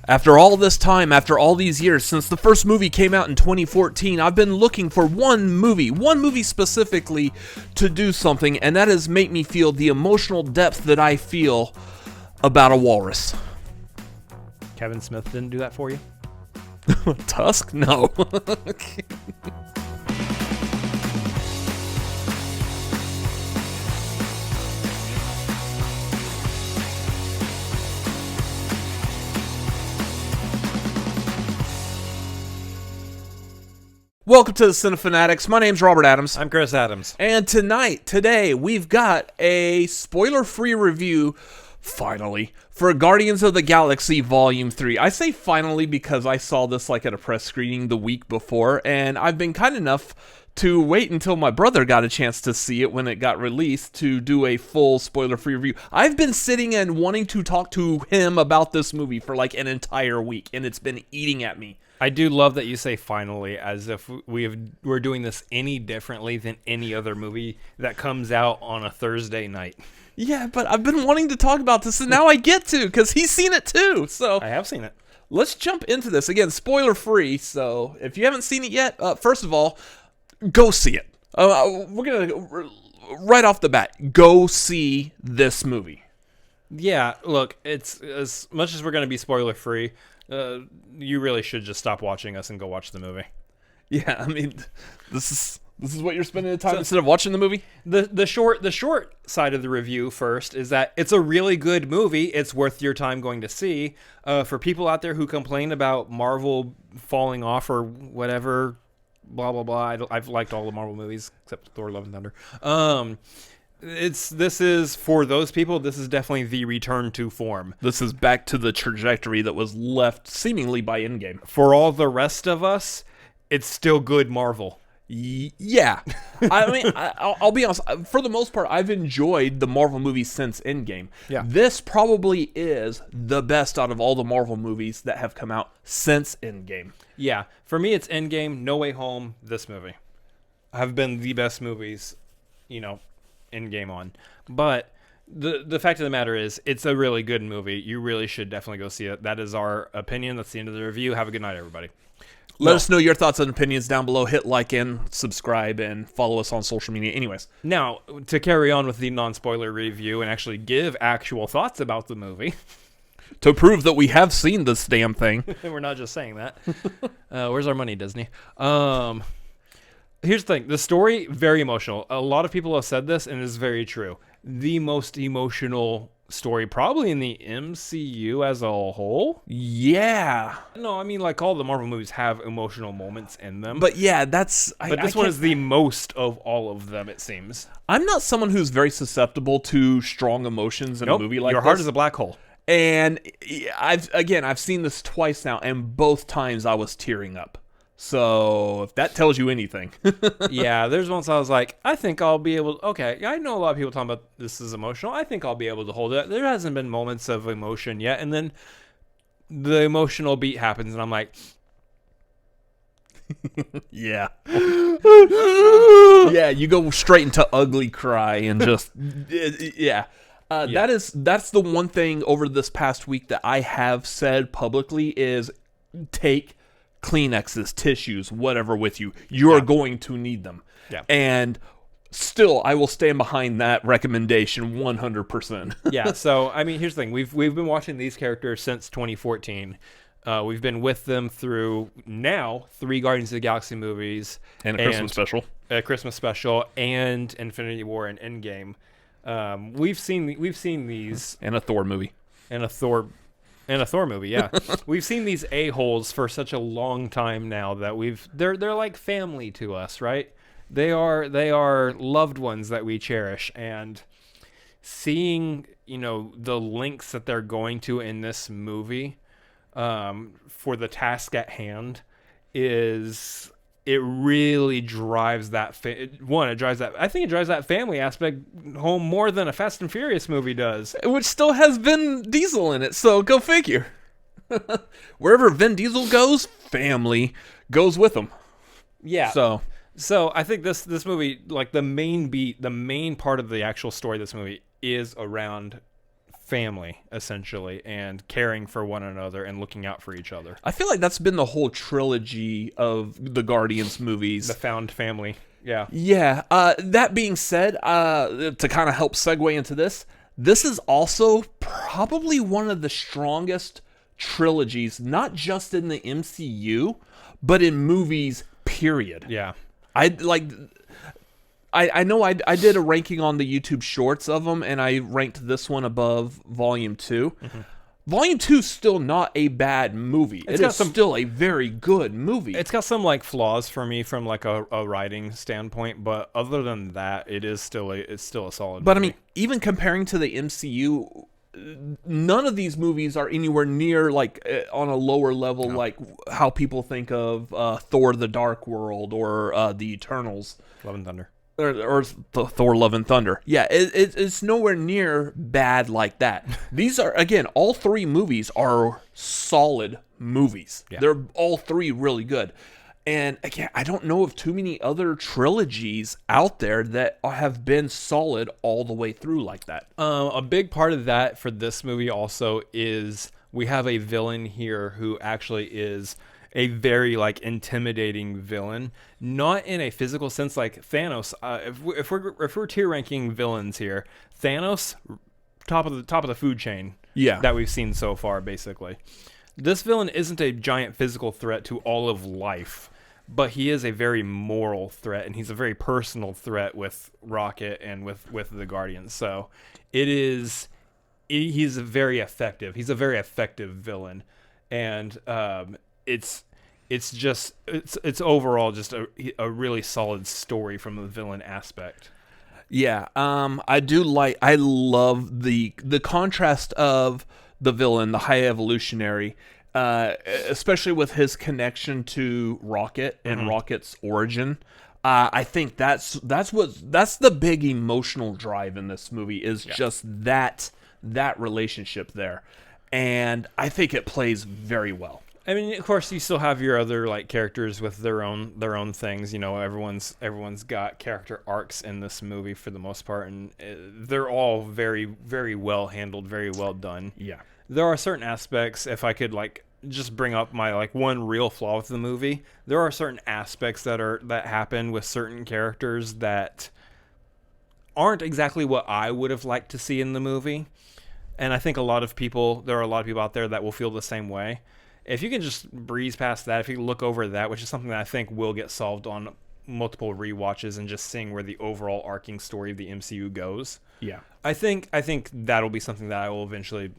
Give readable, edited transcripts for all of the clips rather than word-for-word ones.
After all this time, after all these years, since the first movie came out in 2014, I've been looking for one movie specifically to do something, and that is make me feel the emotional depth that I feel about a walrus. Kevin Smith didn't do that for you? Tusk? No. Welcome to the Cinefanatics. My name's Robert Adams. I'm Chris Adams. And today, we've got a spoiler-free review, finally, for Guardians of the Galaxy Volume 3. I say finally because I saw this like at a press screening the week before, and I've been kind enough to wait until my brother got a chance to see it when it got released to do a full spoiler-free review. I've been sitting and wanting to talk to him about this movie for like an entire week, and it's been eating at me. I do love that you say finally, as if we're doing this any differently than any other movie that comes out on a Thursday night. Yeah, but I've been wanting to talk about this, and now I get to, because he's seen it too. So I have seen it. Let's jump into this. Again, spoiler-free, so if you haven't seen it yet, first of all, go see it. We're going to, right off the bat, go see this movie. Yeah, look, it's as much as we're going to be spoiler-free, you really should just stop watching us and go watch the movie. Yeah, I mean, this is what you're spending the time instead of watching the movie? The short side of the review first is that it's a really good movie. It's worth your time going to see. For people out there who complain about Marvel falling off or whatever, blah, blah, blah. I've liked all the Marvel movies except Thor: Love and Thunder. This is for those people. This is definitely the return to form. This is back to the trajectory that was left seemingly by Endgame. For all the rest of us, it's still good Marvel. Yeah. I mean, I'll be honest. For the most part, I've enjoyed the Marvel movies since Endgame. Yeah. This probably is the best out of all the Marvel movies that have come out since Endgame. Yeah. For me, it's Endgame, No Way Home, this movie have been the best movies, Endgame on. But the fact of the matter is, it's a really good movie. You really should definitely go see it. That is our opinion. That's the end of the review. Have a good night, everybody. Let us know your thoughts and opinions down below. Hit like and subscribe and follow us on social media. Anyways. Now, to carry on with the non-spoiler review and actually give actual thoughts about the movie. To prove that we have seen this damn thing. We're not just saying that. Where's our money, Disney? Here's the thing. The story, very emotional. A lot of people have said this, and it's very true. The most emotional story probably in the MCU as a whole. Yeah. No, I mean, like, all the Marvel movies have emotional moments in them. But yeah, this one is the most of all of them, it seems. I'm not someone who's very susceptible to strong emotions in a movie like this. Your heart is a black hole. And I've seen this twice now, and both times I was tearing up. So, if that tells you anything. Yeah, there's once I was like, I think I'll be able to, okay, I know a lot of people talking about this is emotional. I think I'll be able to hold it. There hasn't been moments of emotion yet. And then the emotional beat happens, and I'm like, yeah. Yeah, you go straight into ugly cry and just, yeah. That's the one thing over this past week that I have said publicly is take Kleenexes, tissues, whatever with you. You're going to need them. Yeah. And still, I will stand behind that recommendation 100%. Yeah, so, I mean, here's the thing. We've been watching these characters since 2014. We've been with them through now 3 Guardians of the Galaxy movies. And a Christmas special. A Christmas special and Infinity War and Endgame. We've seen these. And a Thor movie. And a Thor movie, yeah. We've seen these a-holes for such a long time now that they're like family to us, right? They are loved ones that we cherish, and seeing, the lengths that they're going to in this movie for the task at hand it really drives that I think it drives that family aspect home more than a Fast and Furious movie does, which still has Vin Diesel in it, so go figure. Wherever Vin Diesel goes, family goes with him. Yeah. So I think this movie, like, the main part of the actual story of this movie is around family, essentially, and caring for one another and looking out for each other. I feel like that's been the whole trilogy of the Guardians movies. The found family. Yeah. Yeah. That being said, to kind of help segue into this is also probably one of the strongest trilogies, not just in the MCU, but in movies, period. Yeah. I know I did a ranking on the YouTube Shorts of them, and I ranked this one above Volume 2. Mm-hmm. Volume 2 is still not a bad movie. It is still a very good movie. It's got some like flaws for me from like a writing standpoint, but other than that, it's still a solid But movie. I mean, even comparing to the MCU, none of these movies are anywhere near like on a lower level, like how people think of Thor: The Dark World or the Eternals, Love and Thunder. Or Thor: Love and Thunder. Yeah, it's nowhere near bad like that. These are, again, all three movies are solid movies. Yeah. They're all three really good. And again, I don't know of too many other trilogies out there that have been solid all the way through like that. A big part of that for this movie also is we have a villain here who actually is a very like intimidating villain, not in a physical sense like Thanos. If we're tier ranking villains here, Thanos, top of the food chain, that we've seen so far. Basically, this villain isn't a giant physical threat to all of life, but he is a very moral threat, and he's a very personal threat with Rocket and with the Guardians. So he's very effective. He's a very effective villain, and it's overall just a really solid story from the villain aspect. Yeah, I love the contrast of the villain, the High Evolutionary, especially with his connection to Rocket and Rocket's origin. I think that's the big emotional drive in this movie is just that relationship there, and I think it plays very well. I mean, of course, you still have your other like characters with their own things. You know, everyone's got character arcs in this movie for the most part, and they're all very, very well handled, very well done. Yeah, there are certain aspects. If I could like just bring up my like one real flaw with the movie, there are certain aspects that happen with certain characters that aren't exactly what I would have liked to see in the movie, and I think there are a lot of people out there that will feel the same way. If you can just breeze past that, if you look over that, which is something that I think will get solved on multiple rewatches and just seeing where the overall arcing story of the MCU goes. Yeah. I think that'll be something that I will eventually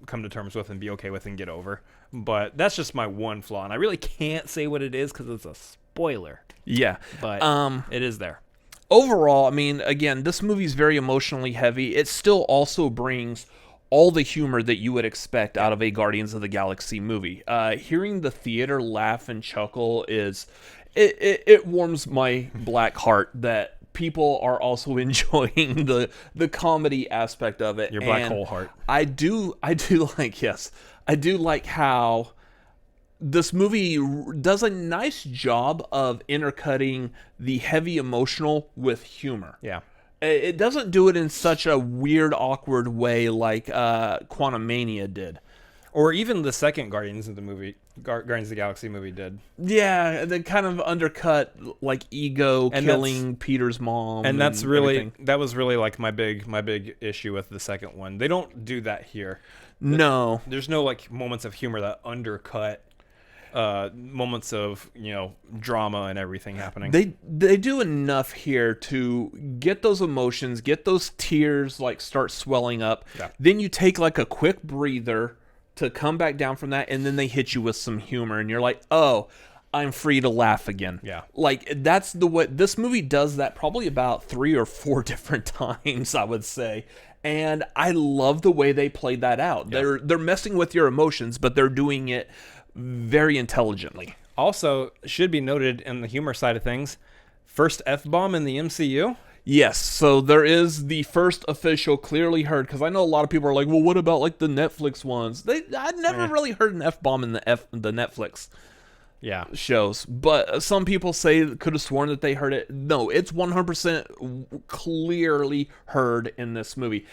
come to terms with and be okay with and get over. But that's just my one flaw, and I really can't say what it is because it's a spoiler. Yeah. But it is there. Overall, I mean, again, this movie's very emotionally heavy. It still also brings all the humor that you would expect out of a Guardians of the Galaxy movie. Hearing the theater laugh and chuckle it warms my black heart that people are also enjoying the comedy aspect of it. Your black hole heart. I do like how this movie does a nice job of intercutting the heavy emotional with humor. Yeah. It doesn't do it in such a weird, awkward way like Quantumania did. Or even the second Guardians of the Galaxy movie did. Yeah, they kind of undercut like Ego and killing Peter's mom. And that was really like my big issue with the second one. They don't do that here. No. There's no like moments of humor that undercut moments of drama and everything happening. They do enough here to get those emotions, get those tears like start swelling up. Yeah. Then you take like a quick breather to come back down from that, and then they hit you with some humor, and you're like, oh, I'm free to laugh again. Yeah, like that's the way this movie does that probably about 3 or 4 different times, I would say. And I love the way they played that out. Yeah. They're messing with your emotions, but they're doing it very intelligently. Also, should be noted in the humor side of things, first F-bomb in the MCU. Yes, so there is the first official clearly heard, because I know a lot of people are like, well, what about like the Netflix ones? I'd never really heard an F-bomb in the Netflix shows, but some people say could have sworn that they heard it. No, it's 100% clearly heard in this movie.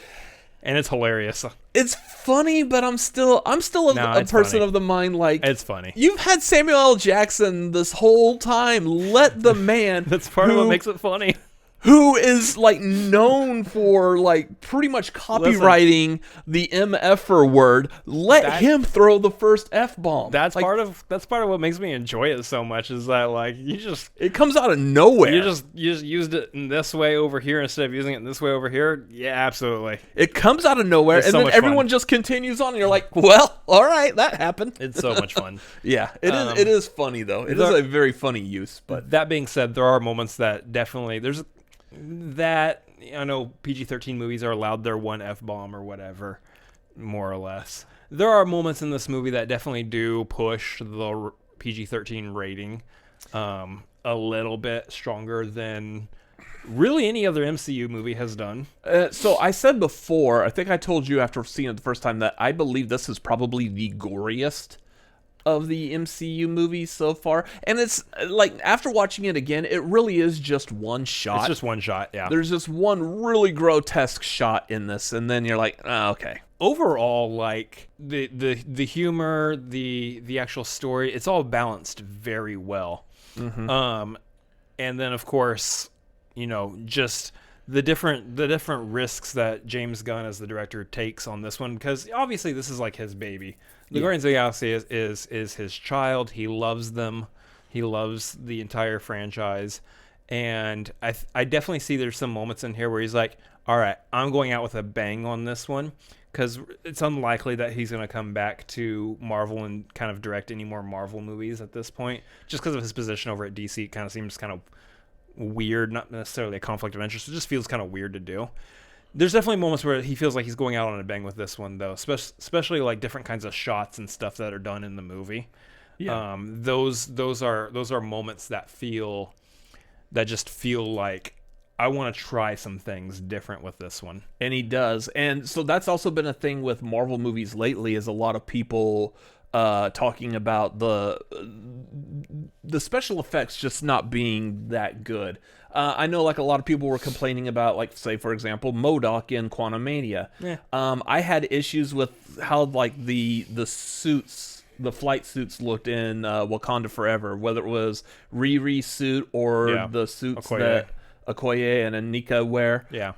and it's hilarious. It's funny, but I'm still a person funny. of the mind like It's funny. You've had Samuel L. Jackson this whole time. Let the man That's part of what makes it funny. Who is like known for like pretty much copywriting the MFer word. Let him throw the first F-bomb. That's part of what makes me enjoy it so much is that like it comes out of nowhere. You just used it in this way over here instead of using it in this way over here. Yeah, absolutely. It comes out of nowhere, and then everyone just continues on, and you're like, well, all right, that happened. It's so much fun. Yeah, it is funny though. It is a very funny use. But that being said, there are moments that definitely I know PG-13 movies are allowed their one F-bomb or whatever, more or less. There are moments in this movie that definitely do push the PG-13 rating a little bit stronger than really any other MCU movie has done. So I said before, I think I told you after seeing it the first time that I believe this is probably the goriest of the MCU movies so far. And it's like, after watching it again, it really is just one shot. It's just one shot, yeah. There's just one really grotesque shot in this, and then you're like, oh, okay. Overall, like the humor, the actual story, it's all balanced very well. Mm-hmm. And then of course, just the different risks that James Gunn as the director takes on this one, because obviously this is like his baby. The Guardians of the Galaxy is his child. He loves them. He loves the entire franchise. And I definitely see there's some moments in here where he's like, all right, I'm going out with a bang on this one, because it's unlikely that he's going to come back to Marvel and kind of direct any more Marvel movies at this point, just because of his position over at DC. It kind of seems kind of weird, not necessarily a conflict of interest. It just feels kind of weird to do. There's definitely moments where he feels like he's going out on a bang with this one, though, especially like different kinds of shots and stuff that are done in the movie. Yeah. Those are moments that just feel like I want to try some things different with this one. And he does. And so that's also been a thing with Marvel movies lately, is a lot of people talking about the special effects just not being that good. I know like a lot of people were complaining about, like, say, for example, MODOK in Quantumania. Yeah. I had issues with how like the suits, the flight suits looked in Wakanda Forever, whether it was Riri's suit or the suits that Okoye and Anika wear. Yeah.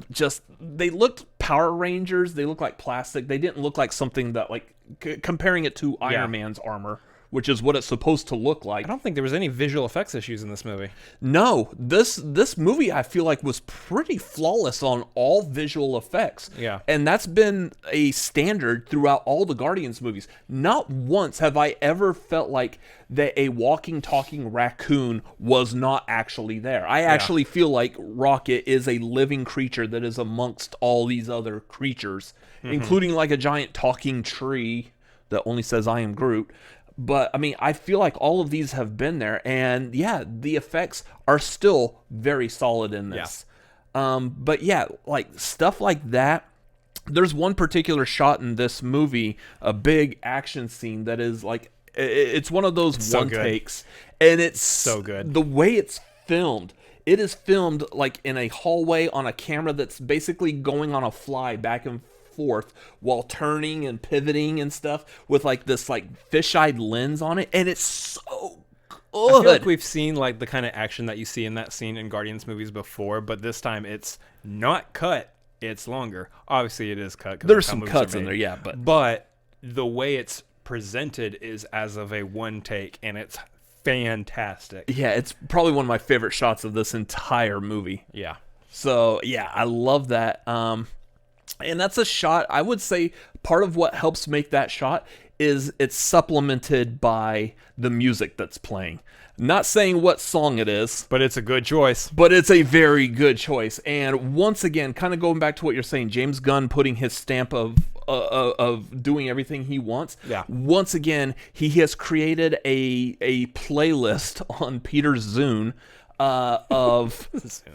Just, they looked Power Rangers. They looked like plastic. They didn't look like something that, like, comparing it to Iron Man's armor, which is what it's supposed to look like. I don't think there was any visual effects issues in this movie. No, this movie I feel like was pretty flawless on all visual effects. Yeah. And that's been a standard throughout all the Guardians movies. Not once have I ever felt like that a walking, talking raccoon was not actually there. I actually feel like Rocket is a living creature that is amongst all these other creatures, including like a giant talking tree that only says, "I am Groot." But, I mean, I feel like all of these have been there, and, yeah, the effects are still very solid in this. Yeah. But, yeah, like, stuff like that. There's one particular shot in this movie, a big action scene that is, like, it's one of those one takes. And it's so good. The way it's filmed, it is filmed, like, in a hallway on a camera that's basically going on a fly back and forth while turning and pivoting and stuff with like this like fisheye lens on it, and it's so good. I feel like we've seen like the kind of action that you see in that scene in Guardians movies before, but this time it's not cut, it's longer. Obviously it is cut. There's some cuts in there, yeah, but the way it's presented is as of a one take, and it's fantastic. Yeah, it's probably one of my favorite shots of this entire movie. Yeah. So yeah, I love that. And that's a shot, I would say part of what helps make that shot is it's supplemented by the music that's playing. Not saying what song it is. But it's a good choice. But it's a very good choice. And once again, kind of going back to what you're saying, James Gunn putting his stamp of doing everything he wants. Yeah. Once again, he has created a playlist on Peter's Zune of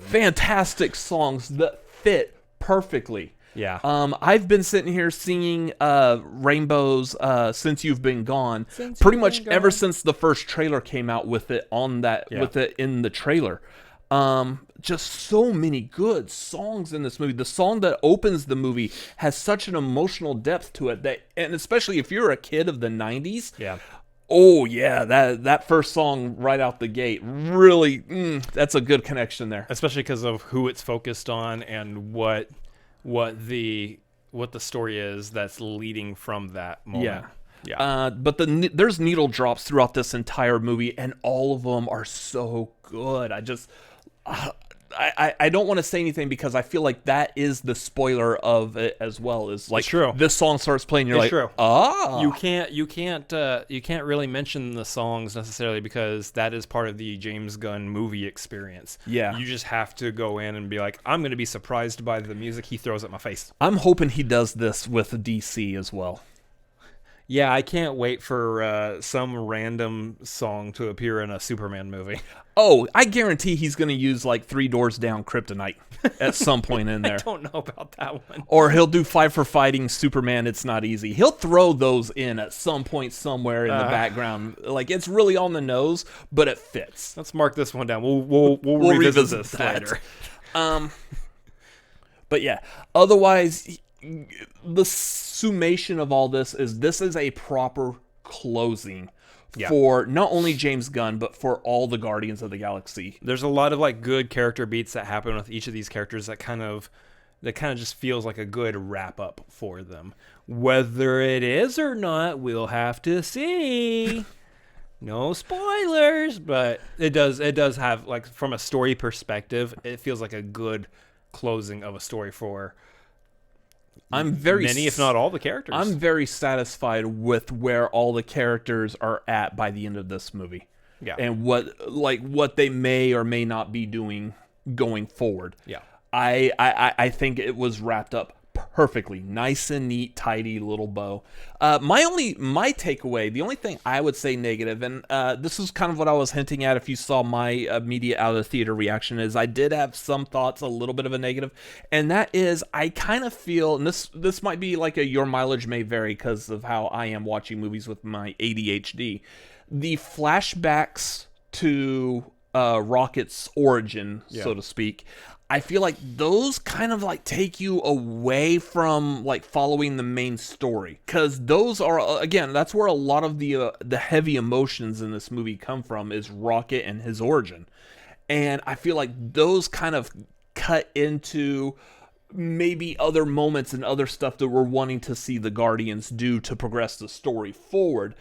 fantastic songs that fit perfectly. Yeah. I've been sitting here singing Rainbows Since You've Been Gone, pretty much ever since the first trailer came out with it on that with it in the trailer. Just so many good songs in this movie. The song that opens the movie has such an emotional depth to it and especially if you're a kid of the 90s. Yeah. Oh yeah, that first song right out the gate, really, that's a good connection there. Especially because of who it's focused on and what the story is that's leading from that moment. Yeah. But there's needle drops throughout this entire movie, and all of them are so good. I don't want to say anything because I feel like that is the spoiler of it as well. Is like, it's true. This song starts playing, you're it's like, true. You can't really mention the songs necessarily because that is part of the James Gunn movie experience. Yeah. You just have to go in and be like, I'm going to be surprised by the music he throws at my face. I'm hoping he does this with DC as well. Yeah, I can't wait for some random song to appear in a Superman movie. Oh, I guarantee he's going to use like 3 Doors Down Kryptonite at some point in there. I don't know about that one. Or he'll do Five for Fighting Superman, It's Not Easy. He'll throw those in at some point somewhere in the background. Like, it's really on the nose, but it fits. Let's mark this one down. We'll revisit this later. But yeah, otherwise, the summation of all this is a proper closing for not only James Gunn, but for all the Guardians of the Galaxy. There's a lot of like good character beats that happen with each of these characters that kind of just feels like a good wrap up for them. Whether it is or not, we'll have to see. No spoilers, but it does have, like, from a story perspective, it feels like a good closing of a story for many, if not all, the characters. I'm very satisfied with where all the characters are at by the end of this movie. Yeah. And what they may or may not be doing going forward. Yeah. I think it was wrapped up perfectly. Nice and neat, tidy little bow. My takeaway, the only thing I would say negative, and this is kind of what I was hinting at if you saw my immediate out of the theater reaction, is I did have some thoughts, a little bit of a negative, and that is I kind of feel, and this might be like your mileage may vary because of how I am watching movies with my ADHD. The flashbacks to Rocket's origin, so to speak, I feel like those kind of like take you away from like following the main story, because those are, again, that's where a lot of the heavy emotions in this movie come from, is Rocket and his origin. And I feel like those kind of cut into maybe other moments and other stuff that we're wanting to see the Guardians do to progress the story forward.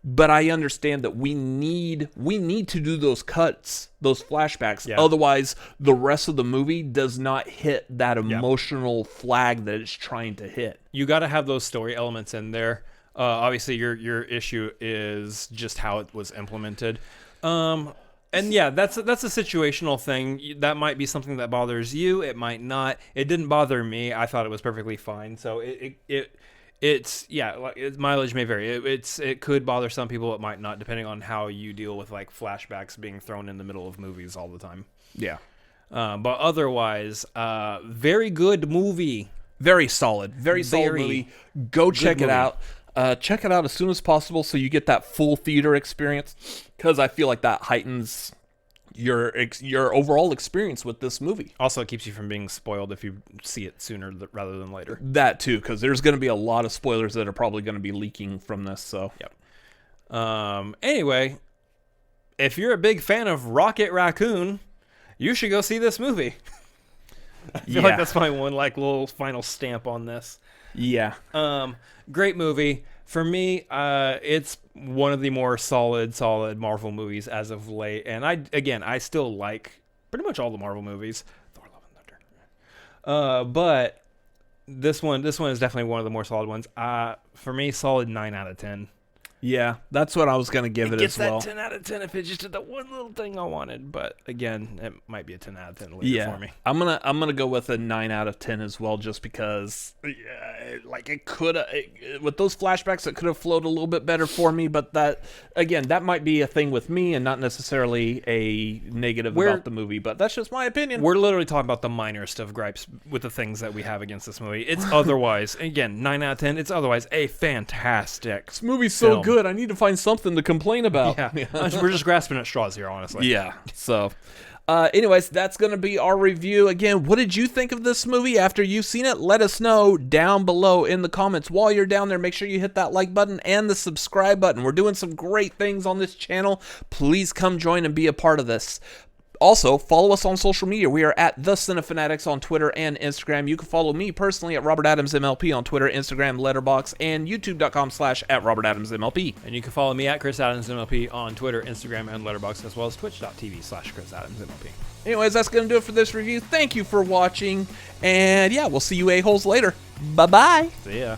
But I understand that we need to do those cuts, those flashbacks. Yeah. Otherwise, the rest of the movie does not hit that emotional flag that it's trying to hit. You got to have those story elements in there. Obviously, your issue is just how it was implemented. And yeah, that's a situational thing. That might be something that bothers you. It might not. It didn't bother me. I thought it was perfectly fine. So mileage may vary. It could bother some people. It might not, depending on how you deal with like flashbacks being thrown in the middle of movies all the time. Yeah. But otherwise, very good movie. Very solid. Very solid movie. Go check it out. Check it out as soon as possible so you get that full theater experience, because I feel like that heightens your overall experience with this movie. Also, it keeps you from being spoiled if you see it sooner rather than later. That too, because there's going to be a lot of spoilers that are probably going to be leaking from this. So, yep. Anyway, if you're a big fan of Rocket Raccoon, you should go see this movie. I feel like that's my one like little final stamp on this. Yeah. Great movie. For me, it's one of the more solid Marvel movies as of late. And I still like pretty much all the Marvel movies. Thor, Love and Thunder. But this one is definitely one of the more solid ones. For me, solid 9 out of 10. Yeah, that's what I was going to give it as well. It gets that 10 out of 10 if it just did the one little thing I wanted. But again, it might be a 10 out of 10 later for me. I'm gonna go with a 9 out of 10 as well, just because like it could with those flashbacks it could have flowed a little bit better for me. But that might be a thing with me and not necessarily a negative about the movie. But that's just my opinion. We're literally talking about the minorest of gripes with the things that we have against this movie. It's otherwise, again, 9 out of 10. It's otherwise a fantastic. This movie's so good. I need to find something to complain about. Yeah. We're just grasping at straws here, honestly. Yeah. So, Anyways, that's going to be our review. Again, what did you think of this movie after you've seen it? Let us know down below in the comments. While you're down there, make sure you hit that like button and the subscribe button. We're doing some great things on this channel. Please come join and be a part of this. Also, follow us on social media. We are at The Cinefanatics on Twitter and Instagram. You can follow me personally at Robert Adams MLP on Twitter, Instagram, Letterboxd, and youtube.com/@RobertAdamsMLP. And you can follow me at Chris Adams MLP on Twitter, Instagram, and Letterboxd, as well as twitch.tv/ChrisAdamsMLP. Anyways, that's going to do it for this review. Thank you for watching. And yeah, we'll see you a-holes later. Bye-bye. See ya.